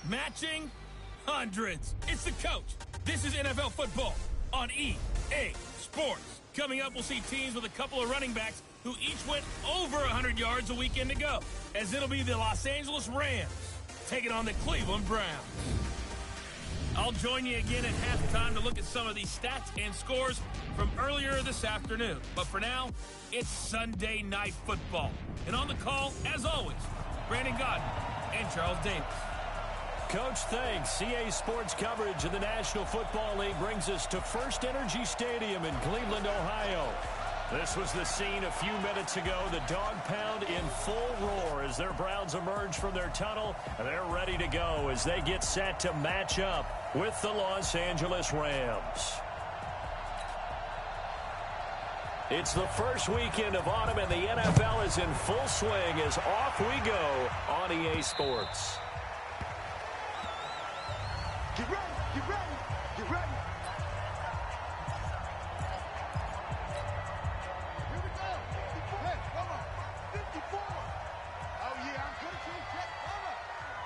Matching hundreds. It's the coach. This is NFL football on EA Sports. Coming up, we'll see teams with a couple of running backs who each went over 100 yards a weekend ago, as it'll be the Los Angeles Rams taking on the Cleveland Browns. I'll join you again at halftime to look at some of these stats and scores from earlier this afternoon. But for now, it's Sunday Night Football. And on the call, as always, Brandon Gaudin and Charles Davis. Coach, thanks. CA Sports coverage of the National Football League brings us to First Energy Stadium in Cleveland, Ohio. This was the scene a few minutes ago. The dog pound in full roar as their Browns emerge from their tunnel. They're ready to go as they get set to match up with the Los Angeles Rams. It's the first weekend of autumn, and the NFL is in full swing as off we go on EA Sports. Get ready, get ready, get ready. Here we go. 54. Hey, come on. 54. Oh, yeah, I'm good at you. Check, come on.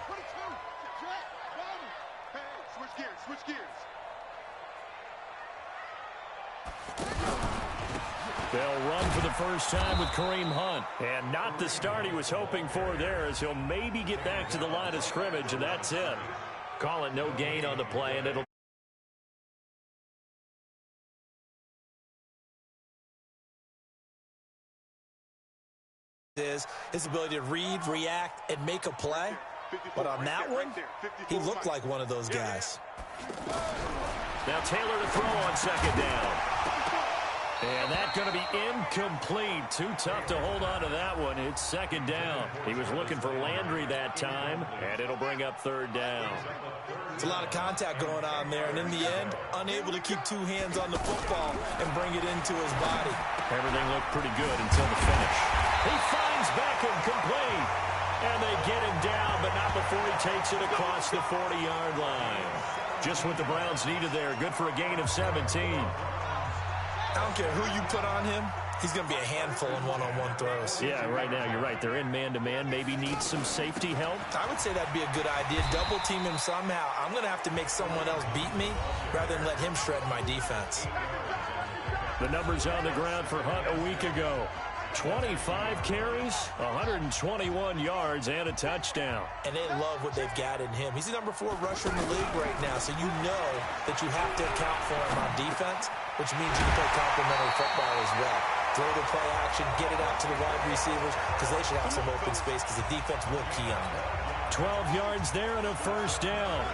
22. Check, come on. Hey, switch gears, switch gears. They'll run for the first time with Kareem Hunt. And not the start he was hoping for there, as he'll maybe get back to the line of scrimmage, and that's it. Call it no gain on the play, and it'll is his ability to read, react, and make a play. But on that one, he looked like one of those guys. Now Taylor to throw on second down. And that's going to be incomplete. Too tough to hold on to that one. It's second down. He was looking for Landry that time, and it'll bring up third down. It's a lot of contact going on there, and in the end, unable to keep two hands on the football and bring it into his body. Everything looked pretty good until the finish. He finds Beckham complete, and they get him down, but not before he takes it across the 40-yard line. Just what the Browns needed there. Good for a gain of 17. I don't care who you put on him, he's going to be a handful in one-on-one throws. Yeah, right now, you're right. They're in man-to-man. Maybe needs some safety help. I would say that'd be a good idea. Double team him somehow. I'm going to have to make someone else beat me rather than let him shred my defense. The numbers on the ground for Hunt a week ago. 25 carries, 121 yards, and a touchdown. And they love what they've got in him. He's the number 4 rusher in the league right now, so you know that you have to account for him on defense, which means you can play complementary football as well. Throw the play action, get it out to the wide receivers, because they should have some open space, because the defense will key on them. 12 yards there and a first down.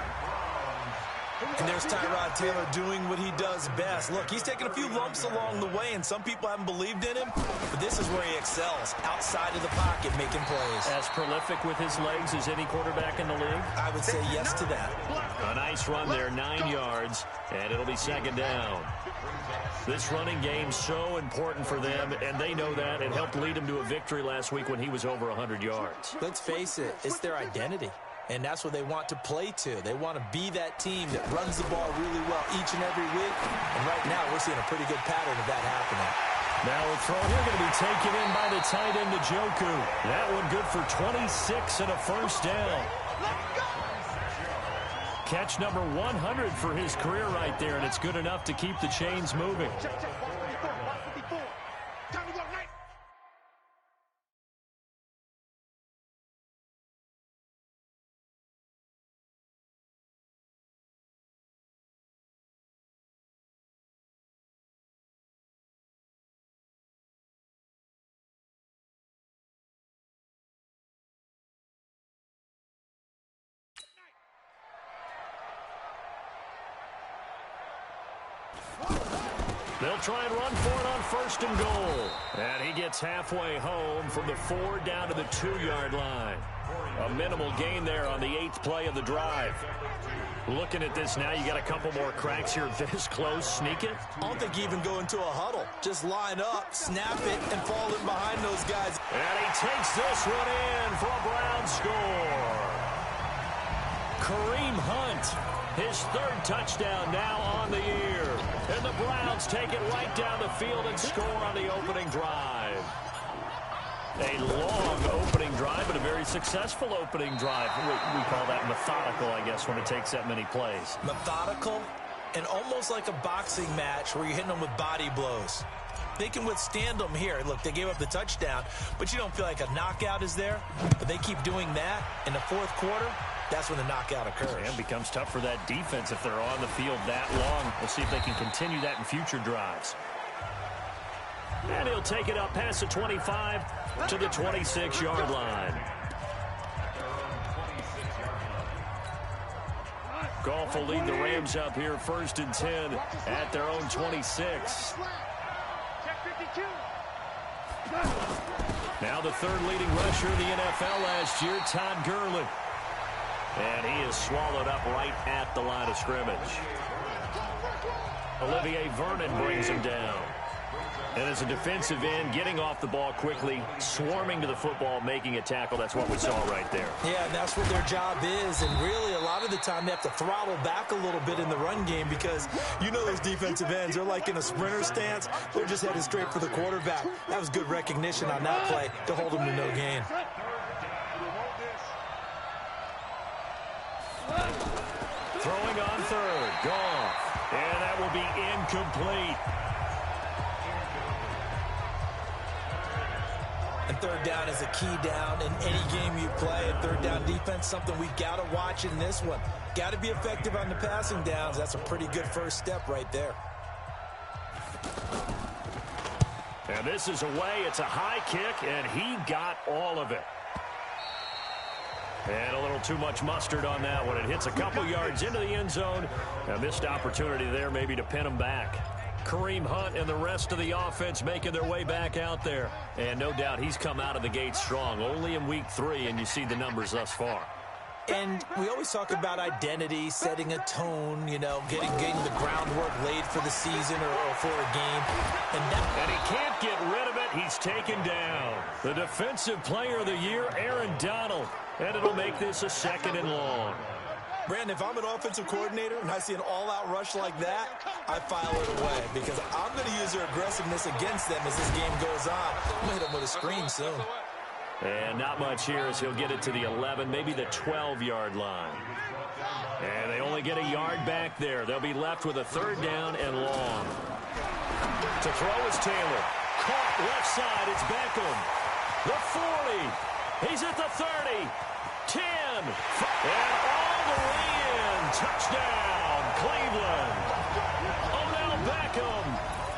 And there's Tyrod Taylor doing what he does best. Look, he's taken a few lumps along the way, and some people haven't believed in him, but this is where he excels, outside of the pocket, making plays. As prolific with his legs as any quarterback in the league? I would say yes to that. A nice run there, 9 yards, and it'll be second down. This running game's so important for them, and they know that. It helped lead them to a victory last week when he was over 100 yards. Let's face it, it's their identity. And that's what they want to play to. They want to be that team that runs the ball really well each and every week. And right now, we're seeing a pretty good pattern of that happening. Now a throw here going to be taken in by the tight end, Njoku. That one good for 26 and a first down. Catch number 100 for his career right there, and it's good enough to keep the chains moving. They'll try and run for it on first and goal. And he gets halfway home from the 4 down to the 2-yard line. A minimal gain there on the 8th play of the drive. Looking at this now, you got a couple more cracks here this close. Sneak it? I don't think you even go into a huddle. Just line up, snap it, and fall in behind those guys. And he takes this one in for a Browns score. Kareem Hunt, his 3rd touchdown now on the year. And the Browns take it right down the field and score on the opening drive. A long opening drive, but a very successful opening drive. We call that methodical, I guess, when it takes that many plays. Methodical and almost like a boxing match where you're hitting them with body blows. They can withstand them here. Look, they gave up the touchdown, but you don't feel like a knockout is there. But they keep doing that in the fourth quarter. That's when the knockout occurs. And it becomes tough for that defense if they're on the field that long. We'll see if they can continue that in future drives. And he'll take it up past the 25 to the 26-yard line. Goff will lead the Rams up here 1st and 10 at their own 26. Now the third leading rusher in the NFL last year, Todd Gurley. And he is swallowed up right at the line of scrimmage. Olivier Vernon brings him down. And as a defensive end, getting off the ball quickly, swarming to the football, making a tackle. That's what we saw right there. Yeah, and that's what their job is. And really, a lot of the time, they have to throttle back a little bit in the run game because you know those defensive ends, they're like in a sprinter stance. They're just headed straight for the quarterback. That was good recognition on that play to hold them to no gain. Throwing on third, Goff. And that will be incomplete. And third down is a key down in any game you play. And third down defense, something we've got to watch in this one. Got to be effective on the passing downs. That's a pretty good first step right there. And this is away. It's a high kick, and he got all of it. And a little too much mustard on that one. It hits a couple yards into the end zone. A missed opportunity there maybe to pin him back. Kareem Hunt and the rest of the offense making their way back out there. And no doubt he's come out of the gate strong. Only in week 3, and you see the numbers thus far. And we always talk about identity, setting a tone, you know, getting the groundwork laid for the season or for a game. And he can't get rid of it. He's taken down. The Defensive Player of the Year, Aaron Donald. And it'll make this a 2nd and long. Brandon, if I'm an offensive coordinator and I see an all-out rush like that, I file it away because I'm going to use their aggressiveness against them as this game goes on. I'm going to hit them with a screen soon. And not much here as he'll get it to the 11, maybe the 12-yard line. And they only get a yard back there. They'll be left with a 3rd down and long. To throw is Taylor. Caught left side. It's Beckham. The 40. He's at the 30. 10. And all the way in. Touchdown, Cleveland. Odell Beckham,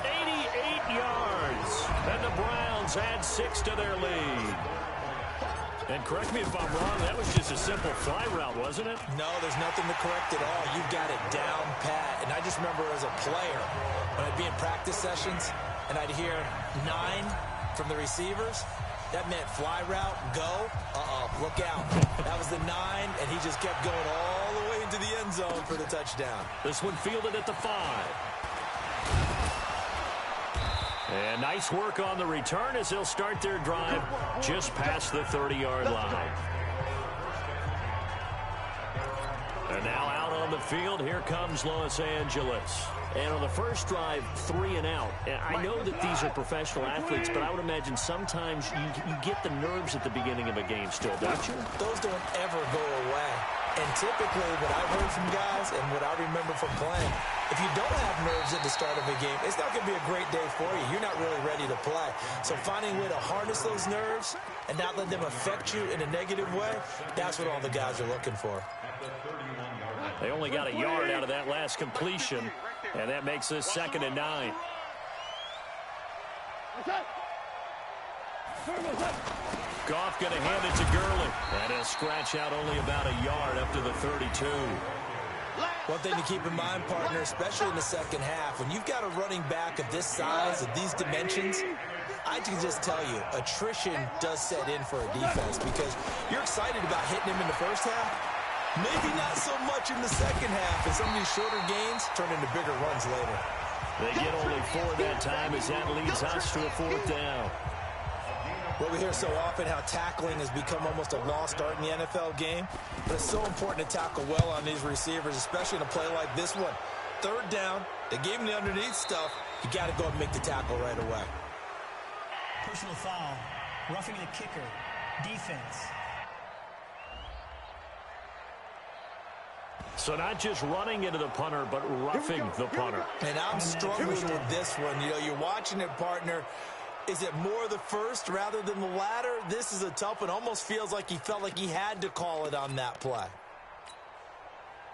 88 yards. And the Browns add 6 to their lead. And correct me if I'm wrong, that was just a simple fly route, wasn't it? No, there's nothing to correct at all. You've got it down pat. And I just remember as a player, when I'd be in practice sessions and I'd hear 9 from the receivers, that meant fly route, go, look out. That was the 9, and he just kept going all the way into the end zone for the touchdown. This one fielded at the 5. And nice work on the return as they'll start their drive just past the 30-yard line. And now out on the field, here comes Los Angeles. And on the first drive, 3 and out. And I know that these are professional athletes, but I would imagine sometimes you get the nerves at the beginning of a game still, don't you? Those don't ever go away. And typically what I've heard from guys and what I remember from playing, if you don't have nerves at the start of a game, it's not going to be a great day for you. You're not really ready to play. So finding a way to harness those nerves and not let them affect you in a negative way, that's what all the guys are looking for. They only got a yard out of that last completion, and that makes this 2nd and 9. Goff going to hand it to Gurley. And he'll scratch out only about a yard up to the 32. One thing to keep in mind, partner, especially in the second half, when you've got a running back of this size, of these dimensions, I can just tell you, attrition does set in for a defense because you're excited about hitting him in the first half. Maybe not so much in the second half, and some of these shorter gains turn into bigger runs later. They get only 4 that time as that leads us to a 4th down. Well, we hear so often how tackling has become almost a lost art in the NFL game, but it's so important to tackle well on these receivers, especially in a play like this one. 3rd down, they gave him the underneath stuff. You got to go and make the tackle right away. Personal foul. Roughing the kicker. Defense. So not just running into the punter, but roughing the punter. And I'm struggling with this one. You know, you're watching it, partner. Is it more the first rather than the latter? This is a tough one. Almost feels like he felt like he had to call it on that play.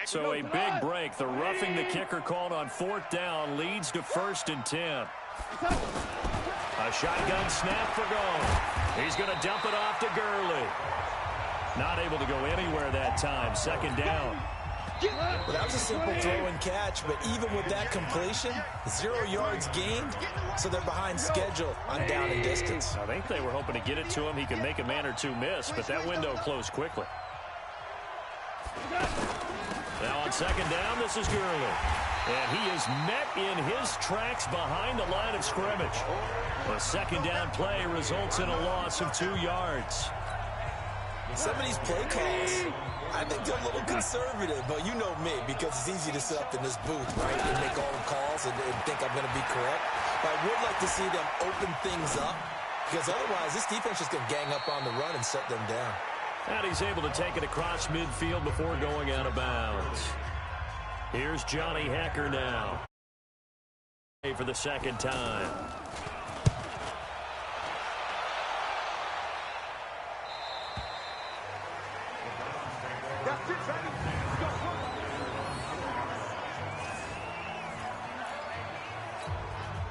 So a big break. The roughing the kicker called on 4th down leads to 1st and 10. A shotgun snap for Gone. He's going to dump it off to Gurley. Not able to go anywhere that time. 2nd down. Well, that was a simple throw and catch, but even with that completion, 0 yards gained, so they're behind schedule on down and distance. I think they were hoping to get it to him. He could make a man or two miss, but that window closed quickly. Now on 2nd down, this is Gurley. And he is met in his tracks behind the line of scrimmage. The 2nd down play results in a loss of 2 yards. Some of these play calls, I think they're a little conservative, but you know me, because it's easy to sit up in this booth, right, and make all the calls and think I'm going to be correct. But I would like to see them open things up, because otherwise this defense is going to gang up on the run and shut them down. And he's able to take it across midfield before going out of bounds. Here's Johnny Hekker now for the 2nd time.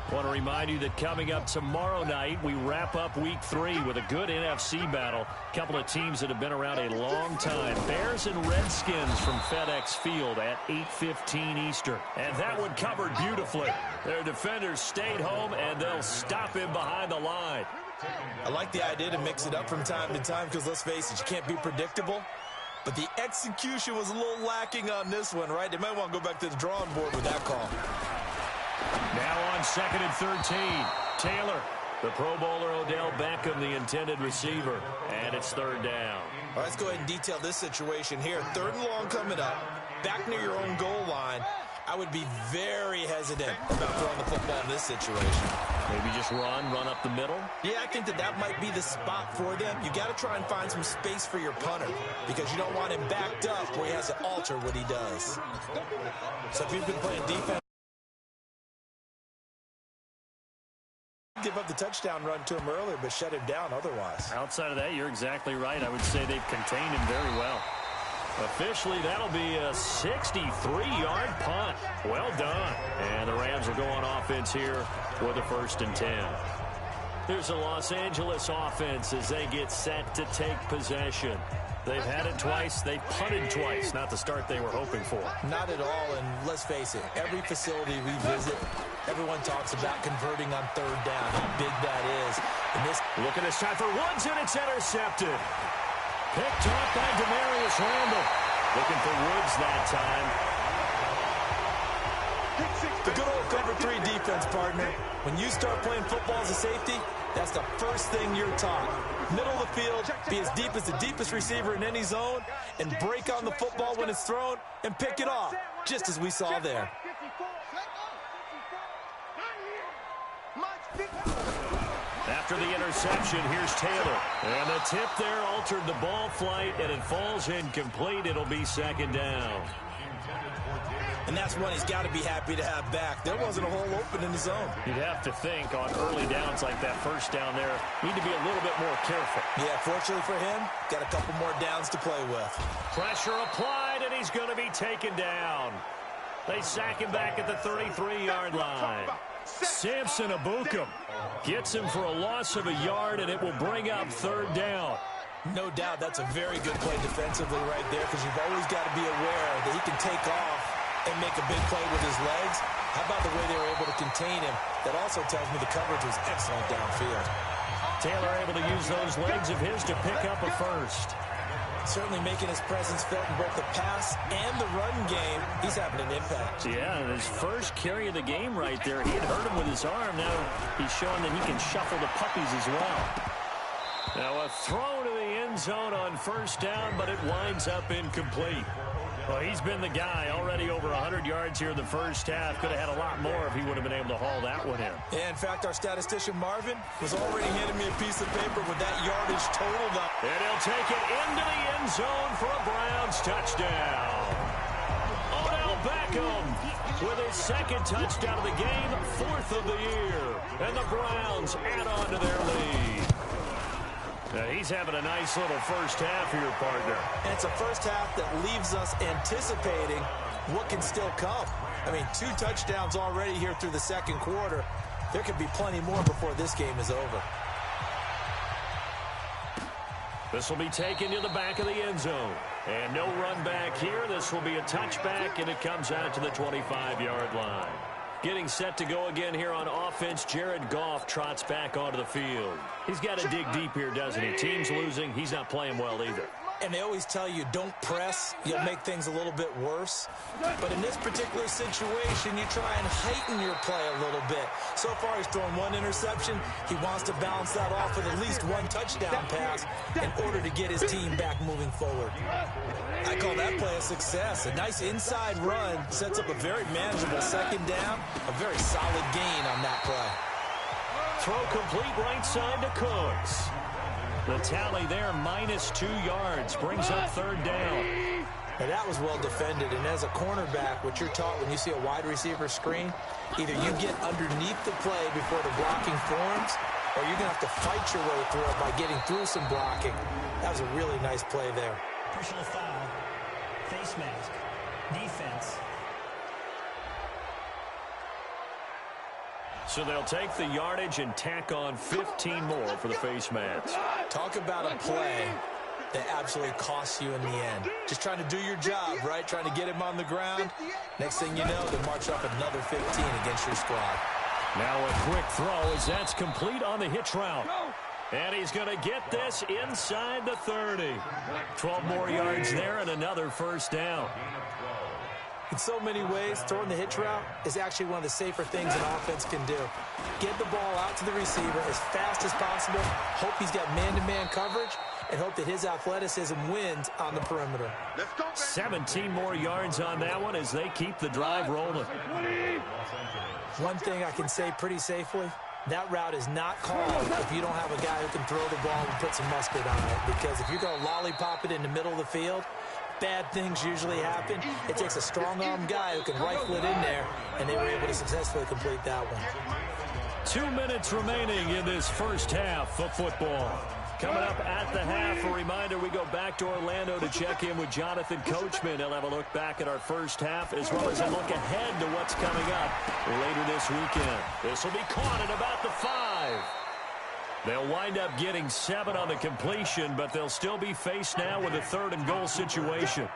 I want to remind you that coming up tomorrow night, we wrap up Week 3 with a good NFC battle. A couple of teams that have been around a long time. Bears and Redskins from FedEx Field at 8:15 Eastern. And that one covered beautifully. Their defenders stayed home, and they'll stop him behind the line. I like the idea to mix it up from time to time because, let's face it, you can't be predictable. But the execution was a little lacking on this one, right? They might want to go back to the drawing board with that call. Now on 2nd and 13. Taylor, the Pro Bowler Odell Beckham, the intended receiver. And it's 3rd down. All right, let's go ahead and detail this situation here. 3rd and long coming up. Back near your own goal line. I would be very hesitant about throwing the football in this situation. Maybe just run up the middle? Yeah, I think that might be the spot for them. You got to try and find some space for your punter because you don't want him backed up where he has to alter what he does. So if you've been playing defense, give up the touchdown run to him earlier, but shut him down otherwise. Outside of that, you're exactly right. I would say they've contained him very well. Officially, that'll be a 63-yard punt. Well done. And the Rams will go on offense here with a 1st and 10. Here's the Los Angeles offense as they get set to take possession. They've had it twice. They've punted twice. Not the start they were hoping for. Not at all, and let's face it, every facility we visit, everyone talks about converting on 3rd down, how big that is. And this, look at this time for Woods, and it's intercepted. Picked off by Demarius Randall. Looking for Woods that time. The good old cover 3 defense, partner. When you start playing football as a safety, that's the first thing you're taught. Middle of the field, be as deep as the deepest receiver in any zone, and break on the football when it's thrown and pick it off, just as we saw there. After the interception, here's Taylor. And the tip there altered the ball flight, and it falls incomplete. It'll be 2nd down. And that's one he's got to be happy to have back. There wasn't a hole open in the zone. You'd have to think on early downs like that 1st down there, need to be a little bit more careful. Yeah, fortunately for him, got a couple more downs to play with. Pressure applied, and he's going to be taken down. They sack him back at the 33-yard line. Samson Ebukam gets him for a loss of a yard, and it will bring up 3rd down. No doubt that's a very good play defensively right there because you've always got to be aware that he can take off and make a big play with his legs. How about the way they were able to contain him? That also tells me the coverage was excellent downfield. Taylor able to use those legs of his to pick up a 1st. Certainly making his presence felt in both the pass and the run game. He's having an impact. Yeah, and his first carry of the game right there, he had hurt him with his arm. Now he's showing that he can shuffle the puppies as well. Now a throw to the end zone on 1st down, but it winds up incomplete. Well, he's been the guy already over 100 yards here in the first half. Could have had a lot more if he would have been able to haul that one in. Yeah, in fact, our statistician Marvin was already handing me a piece of paper with that yardage totaled up. And he'll take it into the end zone for a Browns touchdown. Odell Beckham with his second touchdown of the game, 4th of the year. And the Browns add on to their lead. Now, he's having a nice little first half here, partner. And it's a first half that leaves us anticipating what can still come. I mean, 2 touchdowns already here through the second quarter. There could be plenty more before this game is over. This will be taken to the back of the end zone. And no run back here. This will be a touchback, and it comes out to the 25-yard line. Getting set to go again here on offense, Jared Goff trots back onto the field. He's got to dig deep here, doesn't he? Team's losing. He's not playing well either. And they always tell you, don't press. You'll make things a little bit worse. But in this particular situation, you try and heighten your play a little bit. So far, he's thrown 1 interception. He wants to balance that off with at least 1 touchdown pass in order to get his team back moving forward. I call that play a success. A nice inside run sets up a very manageable second down. A very solid gain on that play. Throw complete right side to Cooks. The tally there, -2 yards, brings up 3rd down. Now that was well defended, and as a cornerback, what you're taught when you see a wide receiver screen, either you get underneath the play before the blocking forms, or you're going to have to fight your way through it by getting through some blocking. That was a really nice play there. Personal foul. Face mask. Defense. So they'll take the yardage and tack on 15 more for the face mask. Talk about a play that absolutely costs you in the end. Just trying to do your job, right? Trying to get him on the ground. Next thing you know, they march up another 15 against your squad. Now a quick throw as that's complete on the hitch route. And he's going to get this inside the 30. 12 more yards there and another first down. In so many ways, throwing the hitch route is actually one of the safer things an offense can do. Get the ball out to the receiver as fast as possible, hope he's got man-to-man coverage, and hope that his athleticism wins on the perimeter. 17 more yards on that one as they keep the drive rolling. One thing I can say pretty safely, that route is not called if you don't have a guy who can throw the ball and put some mustard on it. Because if you're going to lollipop it in the middle of the field, bad things usually happen. It takes a strong-arm guy who can rifle it in there, and they were able to successfully complete that one. 2 minutes remaining in this first half of football. Coming up at the half, a reminder, we go back to Orlando to check in with Jonathan Coachman. He'll have a look back at our first half as well as a look ahead to what's coming up later this weekend. This will be caught at about the 5. They'll wind up getting 7 on the completion, but they'll still be faced now with a 3rd and goal situation.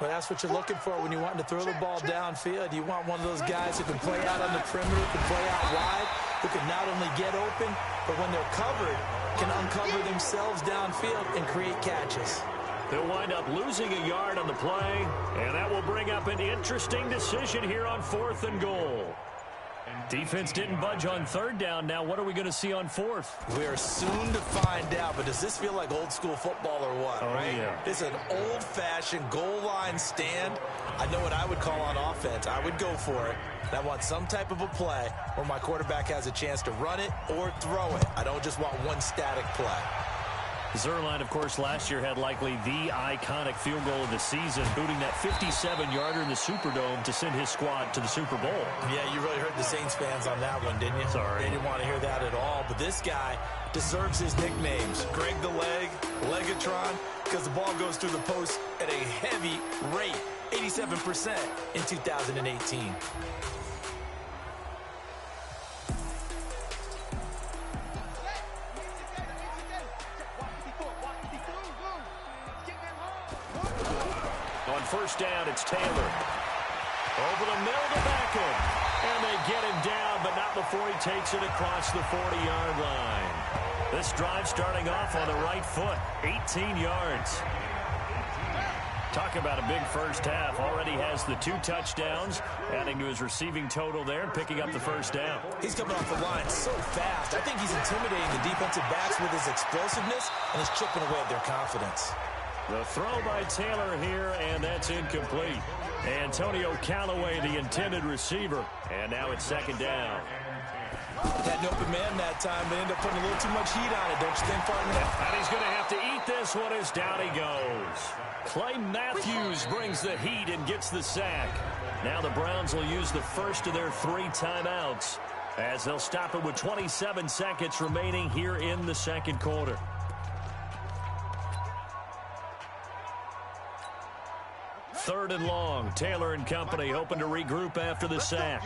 Well, that's what you're looking for when you want to throw the ball downfield. You want one of those guys who can play out on the perimeter, who can play out wide, who can not only get open, but when they're covered, can uncover themselves downfield and create catches. They'll wind up losing a yard on the play, and that will bring up an interesting decision here on 4th and goal. Defense didn't budge on 3rd down. Now what are we going to see on 4th? We are soon to find out, but does this feel like old school football or what, right? Yeah. This is an old-fashioned goal line stand. I know what I would call on offense. I would go for it. And I want some type of a play where my quarterback has a chance to run it or throw it. I don't just want one static play. Zuerlein, of course, last year had likely the iconic field goal of the season, booting that 57-yarder in the Superdome to send his squad to the Super Bowl. Yeah, you really hurt the Saints fans on that one, didn't you? Sorry. They didn't want to hear that at all. But this guy deserves his nicknames. Greg the Leg, Legatron, because the ball goes through the post at a heavy rate, 87% in 2018. First down, it's Taylor. Over the middle to Beckham. And they get him down, but not before he takes it across the 40-yard line. This drive starting off on the right foot, 18 yards. Talk about a big first half. Already has the 2 touchdowns, adding to his receiving total there, picking up the first down. He's coming off the line so fast. I think he's intimidating the defensive backs with his explosiveness and he's chipping away at their confidence. The throw by Taylor here, and that's incomplete. Antonio Callaway, the intended receiver. And now it's second down. Had an open man that time, but ended up putting a little too much heat on it, don't you think, partner? And he's going to have to eat this one as down he goes. Clay Matthews brings the heat and gets the sack. Now the Browns will use the first of their 3 timeouts as they'll stop it with 27 seconds remaining here in the second quarter. Third and long. Taylor and company hoping to regroup after the sack.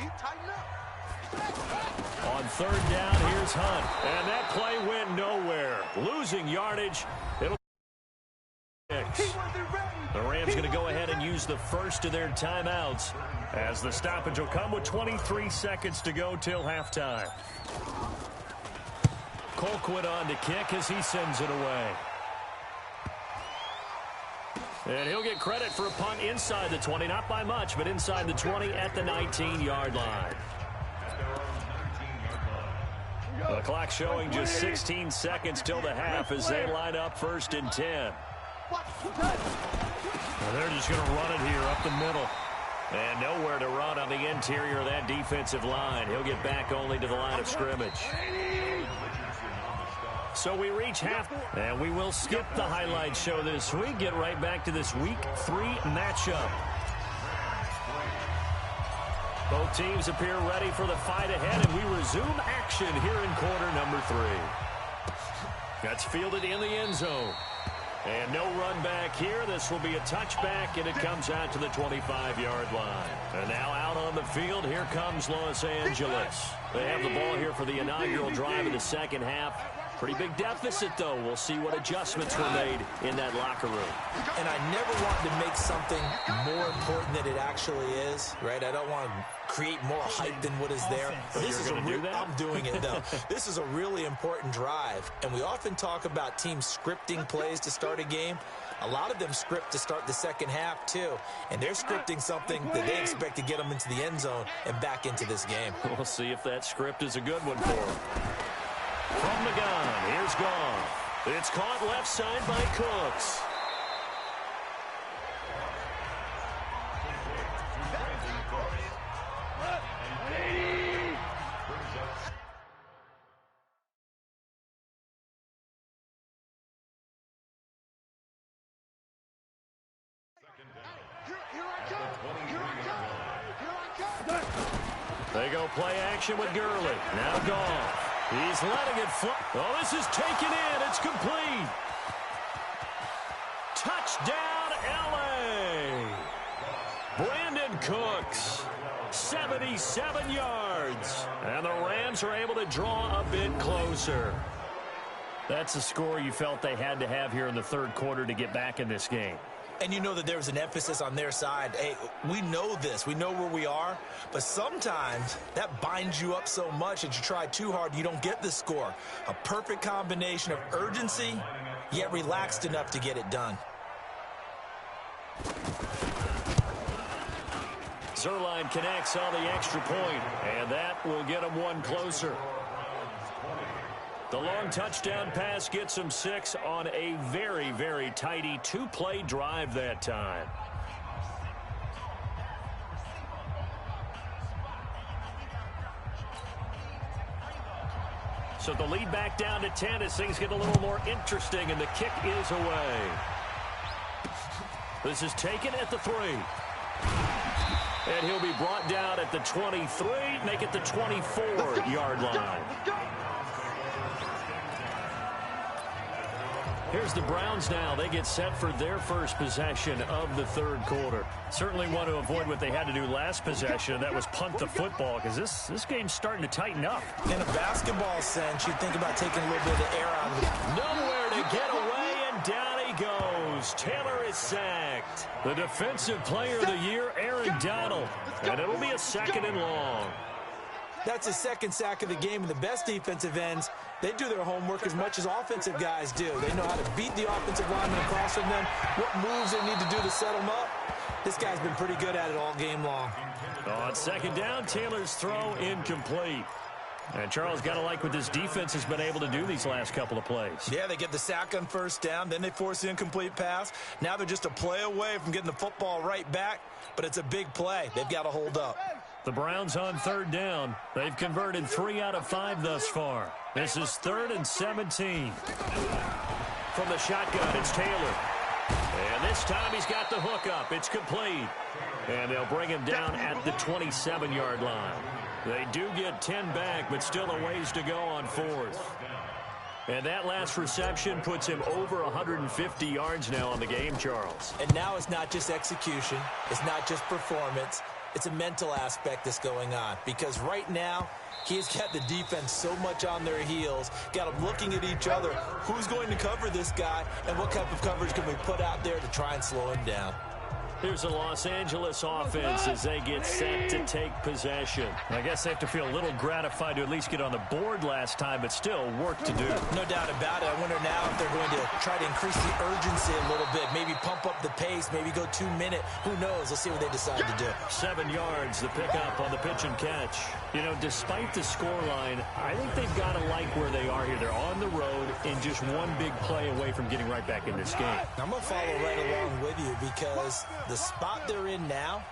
On third down, here's Hunt. And that play went nowhere. Losing yardage. It'll be 6. The Rams going to go ahead and use the first of their timeouts as the stoppage will come with 23 seconds to go till halftime. Colquitt on to kick as he sends it away. And he'll get credit for a punt inside the 20, not by much, but inside the 20 at the 19-yard line. The clock showing just 16 seconds till the half as they line up 1st and 10. Well, they're just going to run it here up the middle. And nowhere to run on the interior of that defensive line. He'll get back only to the line of scrimmage. So we reach half, and we will skip the highlight show this week. Get right back to this Week 3 matchup. Both teams appear ready for the fight ahead, and we resume action here in quarter number 3. That's fielded in the end zone. And no run back here. This will be a touchback, and it comes out to the 25-yard line. And now out on the field, here comes Los Angeles. They have the ball here for the inaugural drive of the second half. Pretty big deficit, though. We'll see what adjustments were made in that locker room. And I never want to make something more important than it actually is, right? I don't want to create more hype than what is there. But this is I'm doing it, though. This is a really important drive. And we often talk about teams scripting plays to start a game. A lot of them script to start the second half, too. And they're scripting something that they expect to get them into the end zone and back into this game. We'll see if that script is a good one for them. From the gun, here's Goff. It's caught left side by Cooks. They go play action with Gurley. Now Goff. He's letting it fly. Oh, this is taken in. It's complete. Touchdown, L.A. Brandon Cooks, 77 yards. And the Rams are able to draw a bit closer. That's a score you felt they had to have here in the third quarter to get back in this game. And you know that there was an emphasis on their side. Hey, we know this. We know where we are. But sometimes that binds you up so much that you try too hard, you don't get the score. A perfect combination of urgency, yet relaxed enough to get it done. Zuerlein connects on the extra point, and that will get him one closer. The long touchdown pass gets him 6 on a very, very tidy 2-play drive that time. So the lead back down to 10 as things get a little more interesting, and the kick is away. This is taken at the 3. And he'll be brought down at the 23, make it the 24-yard line. Here's the Browns now. They get set for their first possession of the third quarter. Certainly want to avoid what they had to do last possession, and that was punt the football, because this game's starting to tighten up. In a basketball sense, you think about taking a little bit of the air out of it. Nowhere to get away, and down he goes. Taylor is sacked. The defensive player of the year, Aaron Donald. And it'll be a 2nd and long. That's his 2nd sack of the game, and the best defensive ends, they do their homework as much as offensive guys do. They know how to beat the offensive lineman across from them, what moves they need to do to set them up. This guy's been pretty good at it all game long. On 2nd down, Taylor's throw incomplete. And Charles, got to like what this defense has been able to do these last couple of plays. Yeah, they get the sack on first down, then they force the incomplete pass. Now they're just a play away from getting the football right back, but it's a big play. They've got to hold up. The Browns on third down. They've converted 3 out of 5 thus far. This is 3rd and 17. From the shotgun, it's Taylor. And this time he's got the hook up. It's complete. And they'll bring him down at the 27-yard line. They do get 10 back, but still a ways to go on 4th. And that last reception puts him over 150 yards now on the game, Charles. And now it's not just execution. It's not just performance. It's a mental aspect that's going on. Because right now, he's got the defense so much on their heels, got them looking at each other. Who's going to cover this guy, and what type of coverage can we put out there to try and slow him down? Here's the Los Angeles offense as they get set to take possession. I guess they have to feel a little gratified to at least get on the board last time, but still work to do. No doubt about it. I wonder now if they're going to try to increase the urgency a little bit, maybe pump up the pace, maybe go 2-minute. Who knows? Let's see what they decide to do. 7 yards, the pickup on the pitch and catch. You know, despite the scoreline, I think they've got to like where they are here. They're on the road and just one big play away from getting right back in this game. I'm going to follow right along with you because the spot they're in now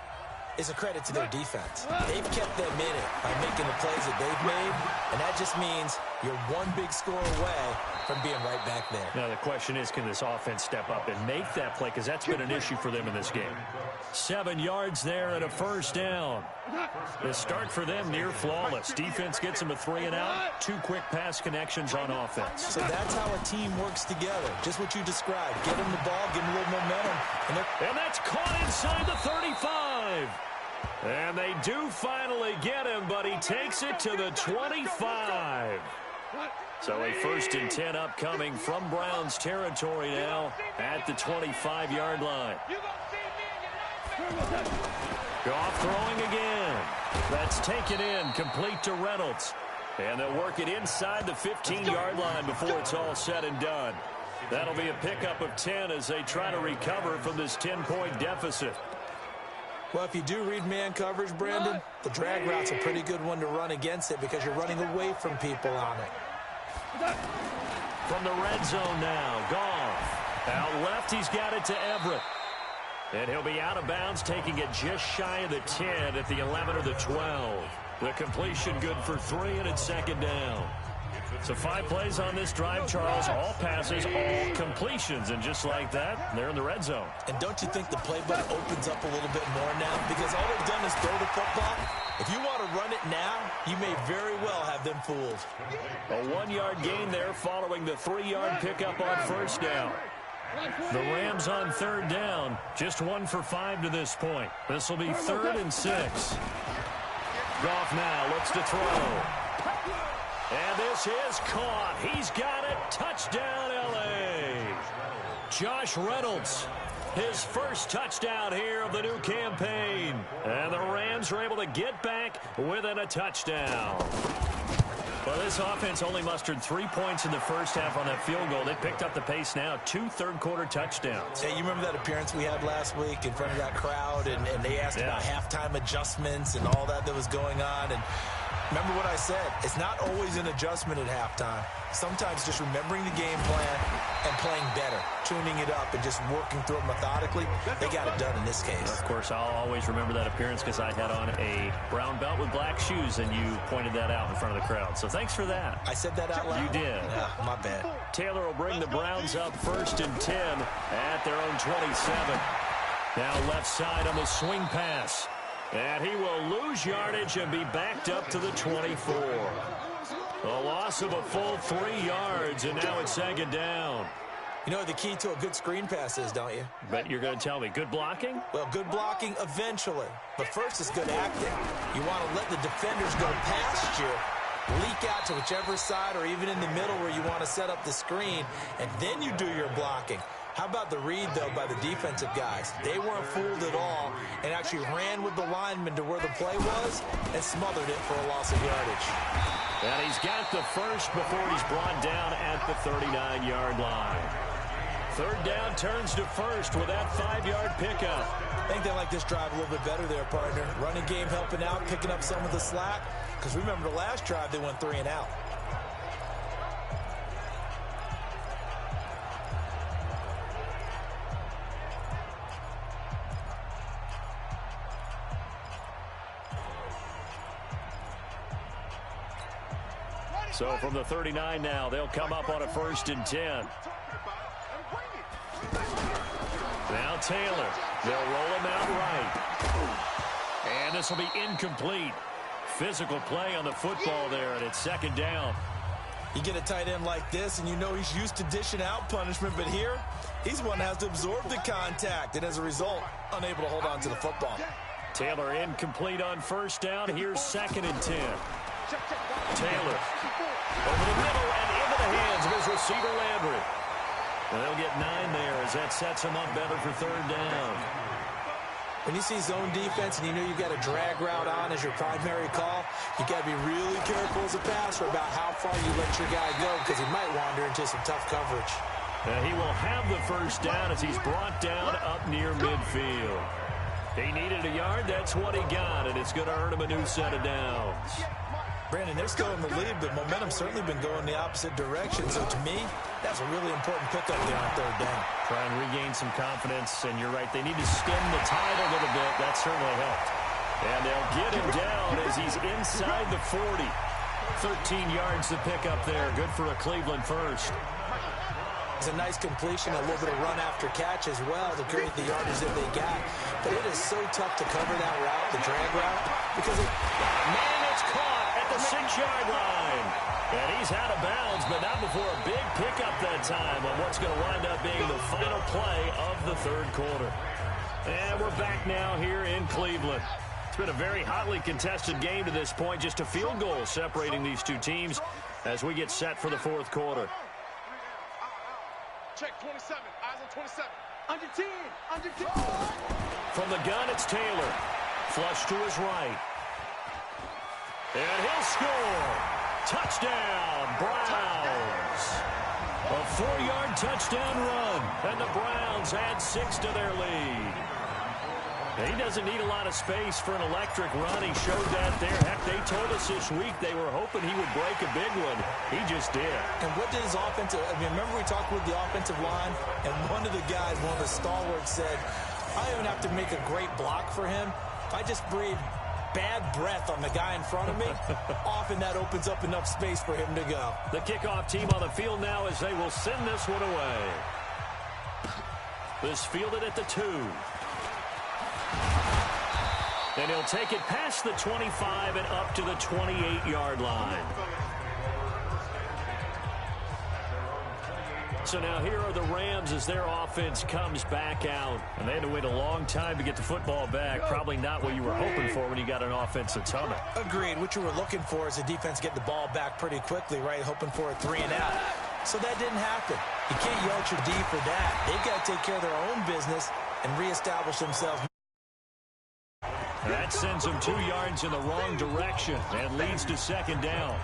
is a credit to their defense. They've kept them in it by making the plays that they've made, and that just means you're one big score away from being right back there. Now the question is, can this offense step up and make that play? Because that's been an issue for them in this game. 7 yards there and a first down. The start for them near flawless. Defense gets them a 3 and out. 2 quick pass connections on offense. So that's how a team works together. Just what you described. Get them the ball, give them a little momentum. And that's caught inside the 35. And they do finally get him, but he takes it to the 25. So a 1st and 10 upcoming from Browns territory now at the 25-yard line. Goff throwing again. That's taken in, complete to Reynolds. And they'll work it inside the 15-yard line before it's all said and done. That'll be a pickup of 10 as they try to recover from this 10-point deficit. Well, if you do read man coverage, Brandon, the drag route's a pretty good one to run against it because you're running away from people on it. From the red zone now, Goff. Out left, he's got it to Everett. And he'll be out of bounds, taking it just shy of the 10 at the 11 or the 12. The completion good for 3, and it's 2nd down. So 5 plays on this drive, Charles. All passes, all completions. And just like that, they're in the red zone. And don't you think the playbook opens up a little bit more now? Because all they've done is throw the football. If you want to run it now, you may very well have them fooled. A 1-yard gain there following the 3-yard pickup on first down. The Rams on third down. Just 1 for 5 to this point. This will be 3rd and 6. Goff now looks to throw. And this is caught. He's got it. Touchdown, L.A. Josh Reynolds, his first touchdown here of the new campaign. And the Rams are able to get back within a touchdown. Well, this offense only mustered 3 points in the first half on that field goal. They picked up the pace now. 2 third-quarter touchdowns. Hey, you remember that appearance we had last week in front of that crowd, and they asked about halftime adjustments and all that was going on, and remember what I said. It's not always an adjustment at halftime. Sometimes just remembering the game plan and playing better, tuning it up and just working through it methodically. They got it done in this case. Of course, I'll always remember that appearance because I had on a brown belt with black shoes, and you pointed that out in front of the crowd. So thanks for that. I said that out loud? You did. Yeah, my bad. Taylor will bring the Browns up 1st and 10 at their own 27. Now left side on the swing pass. And he will lose yardage and be backed up to the 24. A loss of a full 3 yards, and now it's 2nd down. You know what the key to a good screen pass is, don't you? Bet you're going to tell me. Good blocking? Well, good blocking eventually. But first is good acting. You want to let the defenders go past you, leak out to whichever side or even in the middle where you want to set up the screen, and then you do your blocking. How about the read, though, by the defensive guys? They weren't fooled at all and actually ran with the lineman to where the play was and smothered it for a loss of yardage. And he's got the first before he's brought down at the 39-yard line. 3rd down turns to 1st with that 5-yard pickup. I think they like this drive a little bit better there, partner. Running game helping out, picking up some of the slack. because remember the last drive they went 3 and out. So from the 39 now, they'll come up on a 1st and 10. Now Taylor. They'll roll him out right. And this will be incomplete. Physical play on the football there, and it's 2nd down. You get a tight end like this, and you know he's used to dishing out punishment, but here, he's one that has to absorb the contact, and as a result, unable to hold on to the football. Taylor incomplete on 1st down. Here's 2nd and 10. Taylor over the middle and into the hands of his receiver Landry. And they'll get 9 there as that sets him up better for 3rd down. When you see zone defense and you know you've got a drag route on as your primary call, you got to be really careful as a passer about how far you let your guy go because he might wander into some tough coverage. And he will have the 1st down as he's brought down up near midfield. He needed a yard. That's what he got, and it's going to earn him a new set of downs. Brandon, they're still in the lead, but momentum's certainly been going the opposite direction. So to me, that's a really important pickup there on 3rd down. Try and regain some confidence, and you're right. They need to stem the tide a little bit. That certainly helped. And they'll get him down as he's inside the 40. 13 yards to pick up there. Good for a Cleveland first. It's a nice completion, a little bit of run after catch as well to create the yardage that they got. But it is so tough to cover that route, the drag route, because man, it's caught at the 6-yard line. And he's out of bounds, but not before a big pickup that time on what's going to wind up being the final play of the 3rd quarter. And we're back now here in Cleveland. It's been a very hotly contested game to this point, just a field goal separating these two teams as we get set for the 4th quarter. Check 27. Eyes on 27. Under 10. Under 10. From the gun, it's Taylor. Flush to his right. And he'll score. Touchdown, Browns. A 4-yard touchdown run. And the Browns add 6 to their lead. He doesn't need a lot of space for an electric run. He showed that there. Heck, they told us this week they were hoping he would break a big one. He just did. And what did his offensive... I mean, remember we talked with the offensive line, and one of the guys, one of the stalwarts said, I don't even have to make a great block for him. If I just breathe bad breath on the guy in front of me, often that opens up enough space for him to go. The kickoff team on the field now as they will send this one away. This fielded at the 2. And he'll take it past the 25 and up to the 28-yard line. So now here are the Rams as their offense comes back out. And they had to wait a long time to get the football back. Probably not what you were hoping for when you got an offense that's humming. Agreed. What you were looking for is the defense get the ball back pretty quickly, right? Hoping for a 3 and out. So that didn't happen. You can't yell at your D for that. They've got to take care of their own business and reestablish themselves. That sends them 2 yards in the wrong direction and leads to 2nd down.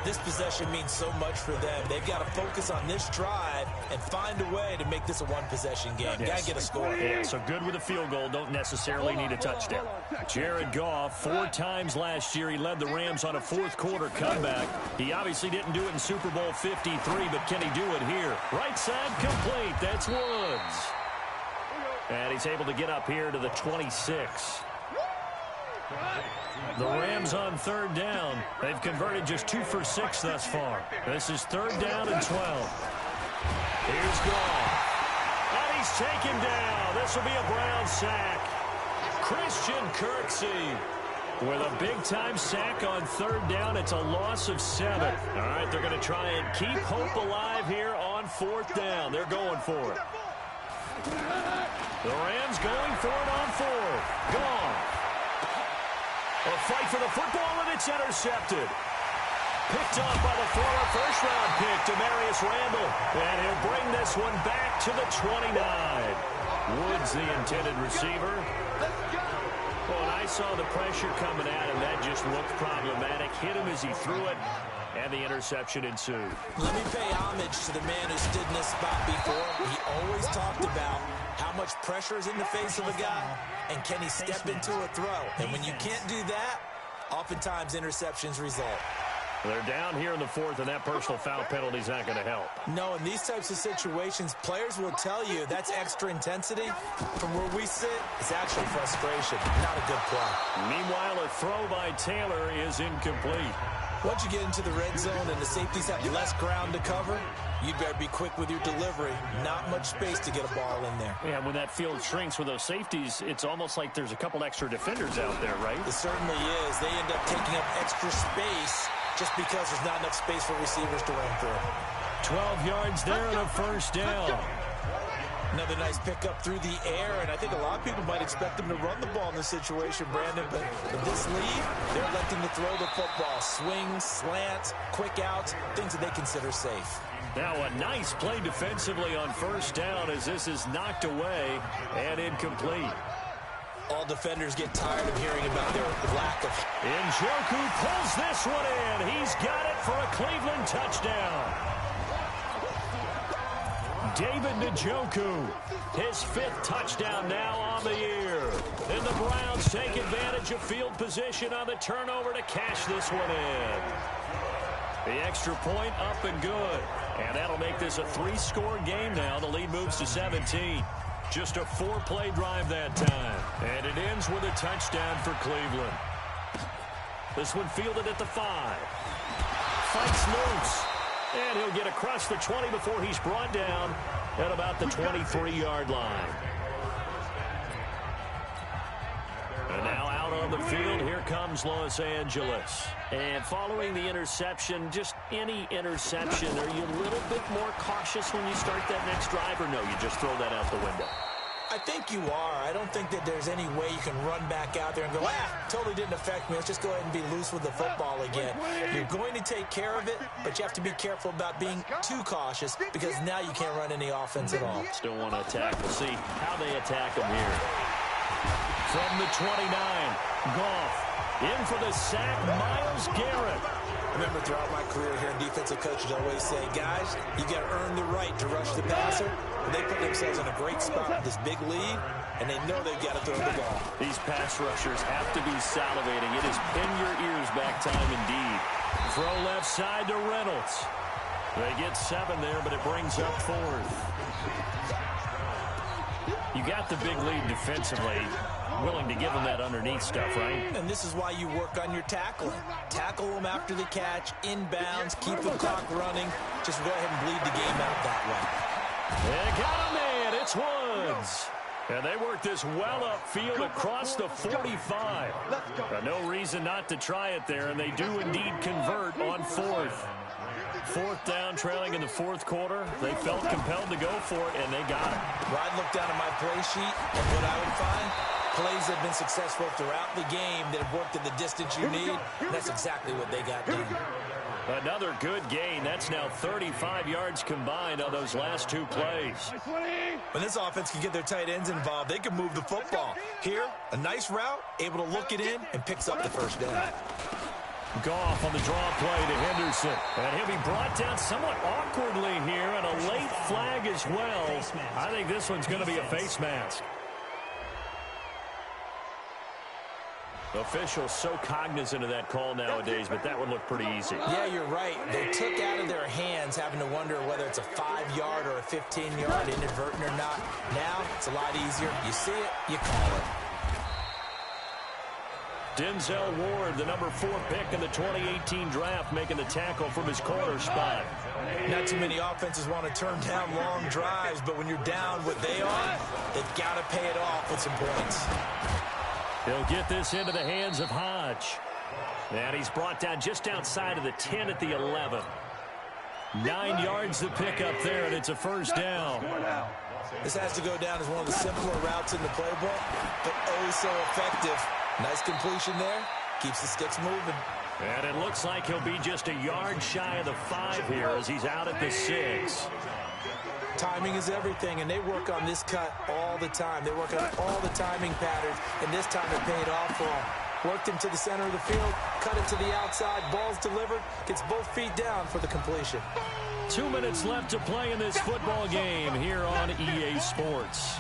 This possession means so much for them. They've got to focus on this drive and find a way to make this a one-possession game. Yes. Got to get a score. Yeah, so good with a field goal. Don't necessarily need a touchdown. Jared Goff, 4 times last year, he led the Rams on a 4th quarter comeback. He obviously didn't do it in Super Bowl 53, but can he do it here? Right side complete. That's Woods. And he's able to get up here to the 26. The Rams on 3rd down. They've converted just 2 for 6 thus far. This is 3rd down and 12. Here's Goff. And he's taken down. This will be a Brown sack. Christian Kirksey with a big-time sack on 3rd down. It's a loss of 7. All right, they're going to try and keep hope alive here on 4th down. They're going for it. The Rams going for it on 4th. Gone. A fight for the football, and it's intercepted. Picked off by the former first-round pick, Demarius Randall. And he'll bring this one back to the 29. Woods, the intended receiver. Well, and I saw the pressure coming at him. That just looked problematic. Hit him as he threw it, and the interception ensued. Let me pay homage to the man who stood in this spot before. He always talked about how much pressure is in the face of a guy, and can he step into a throw? And when you can't do that, oftentimes interceptions result. They're down here in the fourth, and that personal foul penalty is not going to help. No, in these types of situations, players will tell you that's extra intensity. From where we sit, it's actually frustration, not a good play. Meanwhile, a throw by Taylor is incomplete. Once you get into the red zone and the safeties have less ground to cover, you better be quick with your delivery. Not much space to get a ball in there. Yeah, when that field shrinks with those safeties, it's almost like there's a couple extra defenders out there, right? It certainly is. They end up taking up extra space just because there's not enough space for receivers to run through. 12 yards there and a first down. Another nice pickup through the air, and I think a lot of people might expect them to run the ball in this situation, Brandon, but with this lead, they're electing to throw the football. Swings, slants, quick outs, things that they consider safe. Now a nice play defensively on first down as this is knocked away and incomplete. All defenders get tired of hearing about their lack of... Njoku pulls this one in. He's got it for a Cleveland touchdown. David Njoku, his 5th touchdown now on the year. And the Browns take advantage of field position on the turnover to cash this one in. The extra point up and good. And that'll make this a 3-score game now. The lead moves to 17. Just a 4-play drive that time. And it ends with a touchdown for Cleveland. This one fielded at the 5. Fights loose. And he'll get across the 20 before he's brought down at about the 23-yard line. And now out on the field, here comes Los Angeles. And following the interception, just any interception, are you a little bit more cautious when you start that next drive, or no, you just throw that out the window? I think you are. I don't think that there's any way you can run back out there and go, totally didn't affect me. Let's just go ahead and be loose with the football again. You're going to take care of it, but you have to be careful about being too cautious because now you can't run any offense at all. Still want to attack. We'll see how they attack them here. From the 29, Goff in for the sack, Myles Garrett. I remember throughout my career here, defensive coaches always say, guys, you got to earn the right to rush the passer. But they put themselves in a great spot with this big lead, and they know they've got to throw the ball. These pass rushers have to be salivating. It is pin your ears back time indeed. Throw left side to Reynolds. They get 7 there, but it brings up 4th. You got the big lead defensively. Willing to give them that underneath stuff, right? And this is why you work on your tackling. Tackle them after the catch, inbounds, keep the clock running. Just go ahead and bleed the game out that way. They got a man. It's Woods. And they work this well upfield across the 45. No reason not to try it there, and they do indeed convert on 4th. 4th down, trailing in the 4th quarter. They felt compelled to go for it, and they got it. Well, I'd look down at my play sheet, and what I would find, plays that have been successful throughout the game that have worked at the distance you need. That's exactly what they got done. Another good gain. That's now 35 yards combined on those last 2 plays. When this offense can get their tight ends involved, they can move the football. Here, a nice route, able to look it in, and picks up the first down. Goff on the draw play to Henderson. And he'll be brought down somewhat awkwardly here, and a late flag as well. I think this one's going to be a face mask. Officials so cognizant of that call nowadays, but that would look pretty easy. Yeah, you're right. They took out of their hands having to wonder whether it's a 5-yard or a 15-yard inadvertent or not. Now, it's a lot easier. You see it, you call it. Denzel Ward, the number 4 pick in the 2018 draft, making the tackle from his corner spot. Not too many offenses want to turn down long drives, but when you're down what they are, they've got to pay it off with some points. He'll get this into the hands of Hodge. And he's brought down just outside of the 10 at the 11. 9 yards to pick up there, and it's a first down. This has to go down as one of the simpler routes in the playbook, but oh so effective. Nice completion there. Keeps the sticks moving. And it looks like he'll be just a yard shy of the 5 here as he's out at the 6. Timing is everything, and they work on this cut all the time. They work on all the timing patterns, and this time it paid off for them. Worked him to the center of the field, cut it to the outside, ball's delivered, gets both feet down for the completion. 2 minutes left to play in this football game here on EA Sports.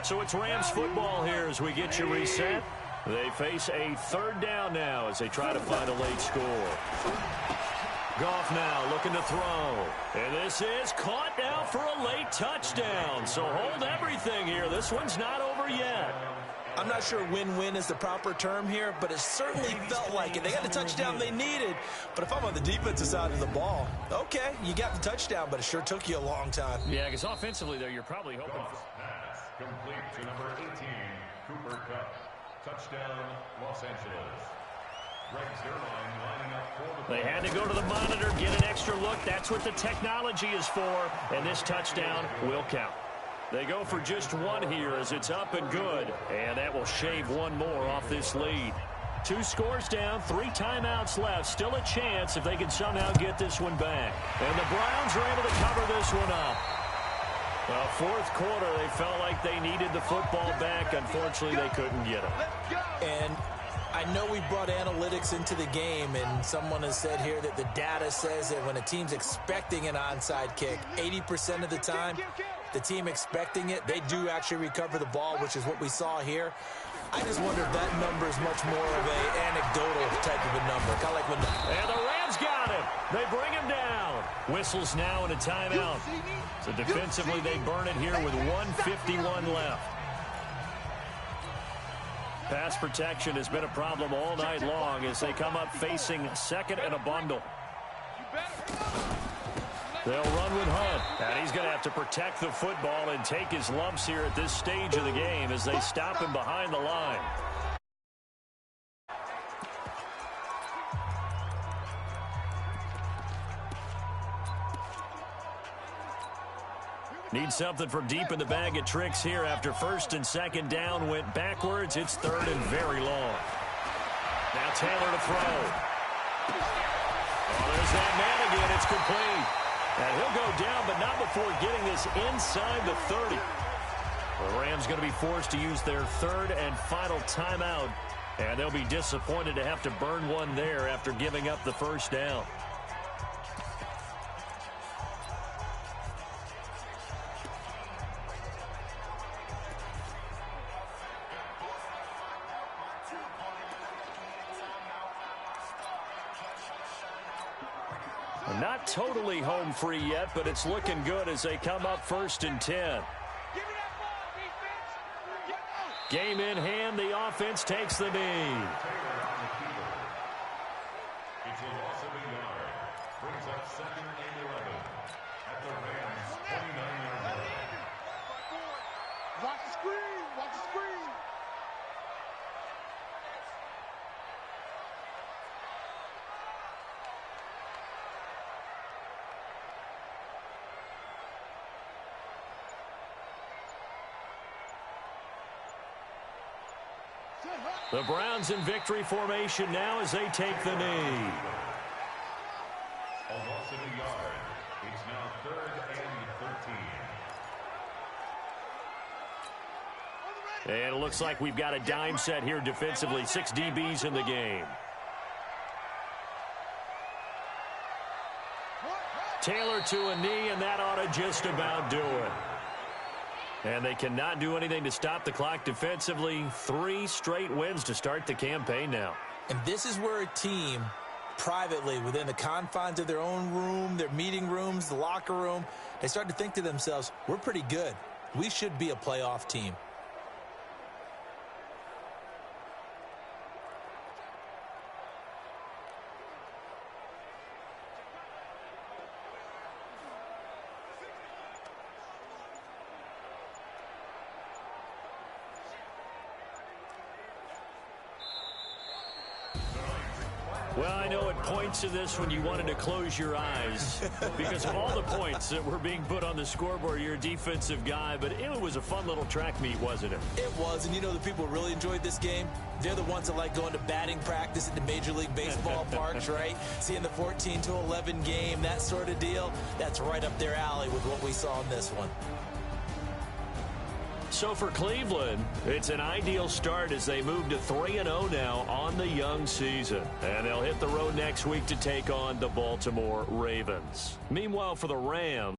So it's Rams football here as we get you reset. They face a third down now as they try to find a late score. Goff now looking to throw. And this is caught now for a late touchdown. So hold everything here. This one's not over yet. I'm not sure win-win is the proper term here, but it certainly felt like it. They got the touchdown they needed. But if I'm on the defensive side of the ball, okay, you got the touchdown, but it sure took you a long time. Yeah, because offensively there, you're probably hoping for... Pass complete to number 18, Cooper Kupp. Touchdown, Los Angeles. Greg Zuerlein lining up for the... They had to go to the monitor, get an extra look. That's what the technology is for, and this touchdown will count. They go for just one here as it's up and good, and that will shave one more off this lead. 2 scores down, 3 timeouts left. Still a chance if they can somehow get this one back. And the Browns are able to cover this one up. Well, fourth quarter, they felt like they needed the football back. Unfortunately, they couldn't get it. And I know we brought analytics into the game, and someone has said here that the data says that when a team's expecting an onside kick, 80% of the time, the team expecting it, they do actually recover the ball, which is what we saw here. I just wonder if that number is much more of an anecdotal type of a number. Kind of like when... And the Rams got him. They bring him down. Whistles now and a timeout. So defensively, they burn it here with 1:51 left. Pass protection has been a problem all night long as they come up facing second and a bundle. They'll run with Hunt, and he's going to have to protect the football and take his lumps here at this stage of the game as they stop him behind the line. Need something from deep in the bag of tricks here after first and second down went backwards. It's third and very long. Now Taylor to throw. Oh, there's that man again. It's complete. And he'll go down, but not before getting this inside the 30. The Rams going to be forced to use their third and final timeout, and they'll be disappointed to have to burn one there after giving up the first down. Not totally home free yet, but it's looking good as they come up first and 10. Game in hand, the offense takes the knee. It's a loss of a yard. Brings up second and 11 at the Rams' 29-yard line. Watch the screen! Watch the screen! The Browns in victory formation now as they take the knee. A loss of a yard. It's now third and 13. And it looks like we've got a dime set here defensively. 6 DBs in the game. Taylor to a knee, and that ought to just about do it. And they cannot do anything to stop the clock defensively. 3 straight wins to start the campaign now. And this is where a team, privately, within the confines of their own room, their meeting rooms, the locker room, they start to think to themselves, we're pretty good. We should be a playoff team. Well, I know it points to this when you wanted to close your eyes because of all the points that were being put on the scoreboard. You're a defensive guy, but it was a fun little track meet, wasn't it? It was, and you know the people who really enjoyed this game? They're the ones that like going to batting practice at the Major League Baseball parks, right? Seeing the 14-11 game, that sort of deal. That's right up their alley with what we saw in this one. So for Cleveland, it's an ideal start as they move to 3-0 now on the young season. And they'll hit the road next week to take on the Baltimore Ravens. Meanwhile, for the Rams,